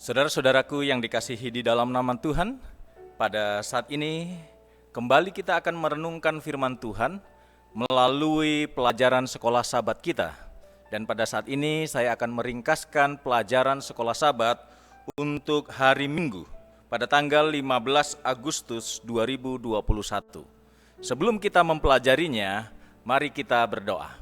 Saudara-saudaraku yang dikasihi di dalam nama Tuhan, pada saat ini kembali kita akan merenungkan firman Tuhan melalui pelajaran sekolah sahabat kita. Dan pada saat ini saya akan meringkaskan pelajaran sekolah sahabat untuk hari Minggu pada tanggal 15 Agustus 2021. Sebelum kita mempelajarinya, mari kita berdoa.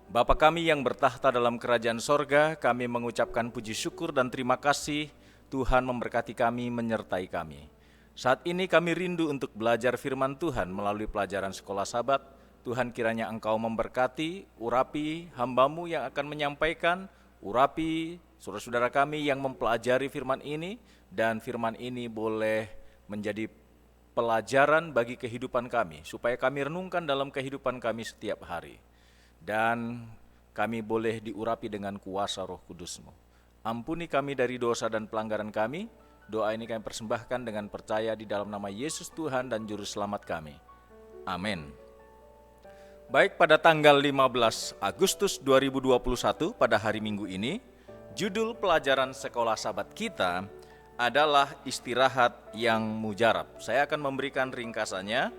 Bapa kami yang bertahta dalam kerajaan sorga, kami mengucapkan puji syukur dan terima kasih Tuhan memberkati kami, menyertai kami. Saat ini kami rindu untuk belajar firman Tuhan melalui pelajaran sekolah sahabat. Tuhan kiranya Engkau memberkati, urapi hamba-Mu yang akan menyampaikan, urapi saudara-saudara kami yang mempelajari firman ini, dan firman ini boleh menjadi pelajaran bagi kehidupan kami, supaya kami renungkan dalam kehidupan kami setiap hari. Dan kami boleh diurapi dengan kuasa Roh Kudus-Mu. Ampuni kami dari dosa dan pelanggaran kami. Doa ini kami persembahkan dengan percaya di dalam nama Yesus Tuhan dan Juru Selamat kami. Amin. Baik, pada tanggal 15 Agustus 2021 pada hari Minggu ini, judul pelajaran sekolah sahabat kita adalah istirahat yang mujarab. Saya akan memberikan ringkasannya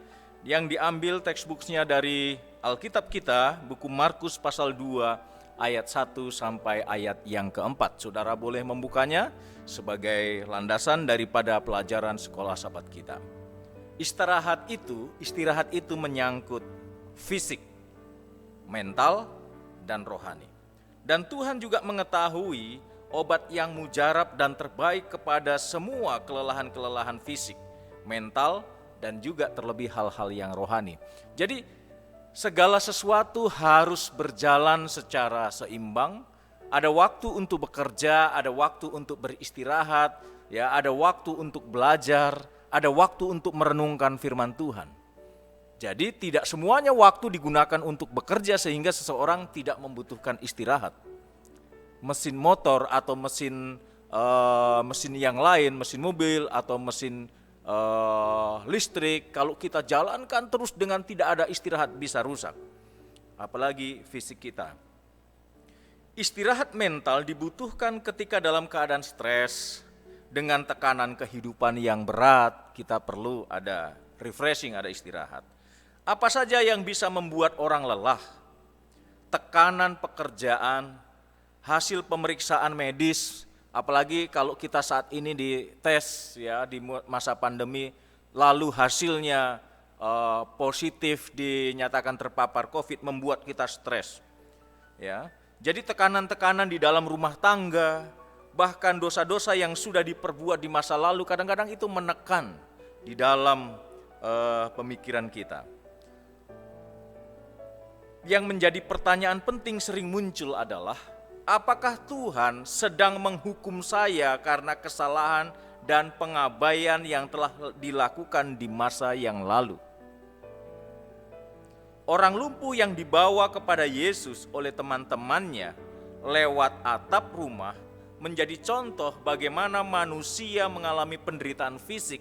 yang diambil textbook-nya dari Alkitab kita, buku Markus pasal 2 ayat 1 sampai ayat yang keempat. Saudara boleh membukanya sebagai landasan daripada pelajaran sekolah sahabat kita. Istirahat itu menyangkut fisik, mental, dan rohani. Dan Tuhan juga mengetahui obat yang mujarab dan terbaik kepada semua kelelahan-kelelahan fisik, mental, dan juga terlebih hal-hal yang rohani. Jadi segala sesuatu harus berjalan secara seimbang. Ada waktu untuk bekerja, ada waktu untuk beristirahat, ya, ada waktu untuk belajar, ada waktu untuk merenungkan firman Tuhan. Jadi tidak semuanya waktu digunakan untuk bekerja sehingga seseorang tidak membutuhkan istirahat. Mesin motor atau mesin yang lain, mesin mobil atau mesin listrik, kalau kita jalankan terus dengan tidak ada istirahat bisa rusak, apalagi fisik kita. Istirahat mental dibutuhkan ketika dalam keadaan stres, dengan tekanan kehidupan yang berat, kita perlu ada refreshing, ada istirahat. Apa saja yang bisa membuat orang lelah? Tekanan pekerjaan, hasil pemeriksaan medis, apalagi kalau kita saat ini dites ya di masa pandemi, lalu hasilnya positif dinyatakan terpapar COVID, membuat kita stres. Ya, jadi tekanan-tekanan di dalam rumah tangga, bahkan dosa-dosa yang sudah diperbuat di masa lalu, kadang-kadang itu menekan di dalam pemikiran kita. Yang menjadi pertanyaan penting sering muncul adalah, apakah Tuhan sedang menghukum saya karena kesalahan dan pengabaian yang telah dilakukan di masa yang lalu? Orang lumpuh yang dibawa kepada Yesus oleh teman-temannya lewat atap rumah menjadi contoh bagaimana manusia mengalami penderitaan fisik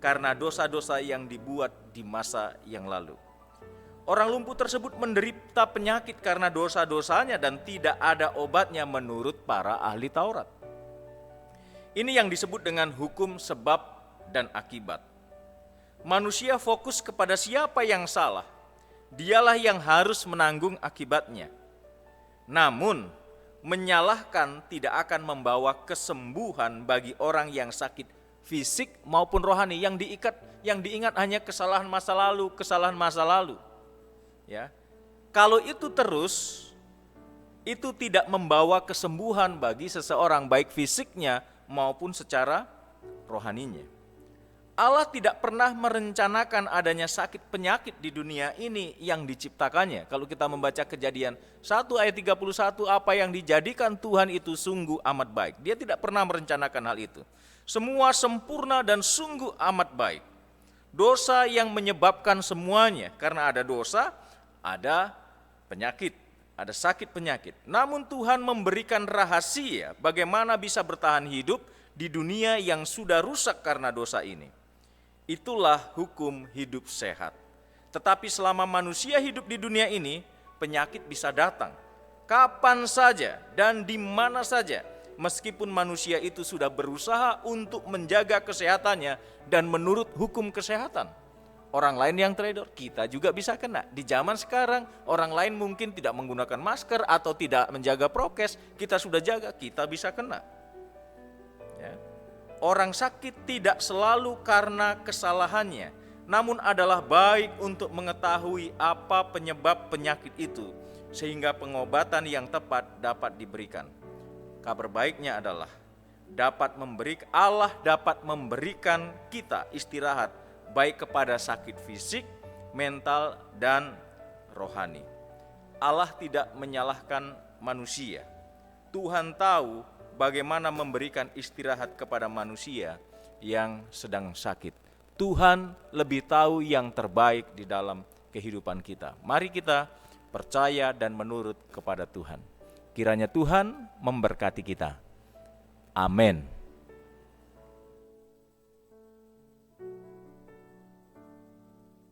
karena dosa-dosa yang dibuat di masa yang lalu. Orang lumpuh tersebut menderita penyakit karena dosa-dosanya dan tidak ada obatnya menurut para ahli Taurat. Ini yang disebut dengan hukum sebab dan akibat. Manusia fokus kepada siapa yang salah, dialah yang harus menanggung akibatnya. Namun, menyalahkan tidak akan membawa kesembuhan bagi orang yang sakit fisik maupun rohani. Yang diingat hanya kesalahan masa lalu. Ya, kalau itu terus, itu tidak membawa kesembuhan bagi seseorang, baik fisiknya maupun secara rohaninya. Allah tidak pernah merencanakan adanya sakit penyakit di dunia ini yang diciptakannya. Kalau kita membaca Kejadian 1 ayat 31, apa yang dijadikan Tuhan itu sungguh amat baik. Dia tidak pernah merencanakan hal itu. Semua sempurna dan sungguh amat baik. Dosa yang menyebabkan semuanya, karena ada dosa, ada penyakit, ada sakit penyakit. Namun Tuhan memberikan rahasia bagaimana bisa bertahan hidup di dunia yang sudah rusak karena dosa ini. Itulah hukum hidup sehat. Tetapi selama manusia hidup di dunia ini, penyakit bisa datang kapan saja dan di mana saja, meskipun manusia itu sudah berusaha untuk menjaga kesehatannya dan menurut hukum kesehatan. Orang lain yang trader, kita juga bisa kena. Di zaman sekarang, orang lain mungkin tidak menggunakan masker atau tidak menjaga prokes, kita sudah jaga, kita bisa kena. Ya. Orang sakit tidak selalu karena kesalahannya, namun adalah baik untuk mengetahui apa penyebab penyakit itu, sehingga pengobatan yang tepat dapat diberikan. Kabar baiknya adalah Allah dapat memberikan kita istirahat baik kepada sakit fisik, mental, dan rohani. Allah tidak menyalahkan manusia. Tuhan tahu bagaimana memberikan istirahat kepada manusia yang sedang sakit. Tuhan lebih tahu yang terbaik di dalam kehidupan kita. Mari kita percaya dan menurut kepada Tuhan. Kiranya Tuhan memberkati kita. Amin.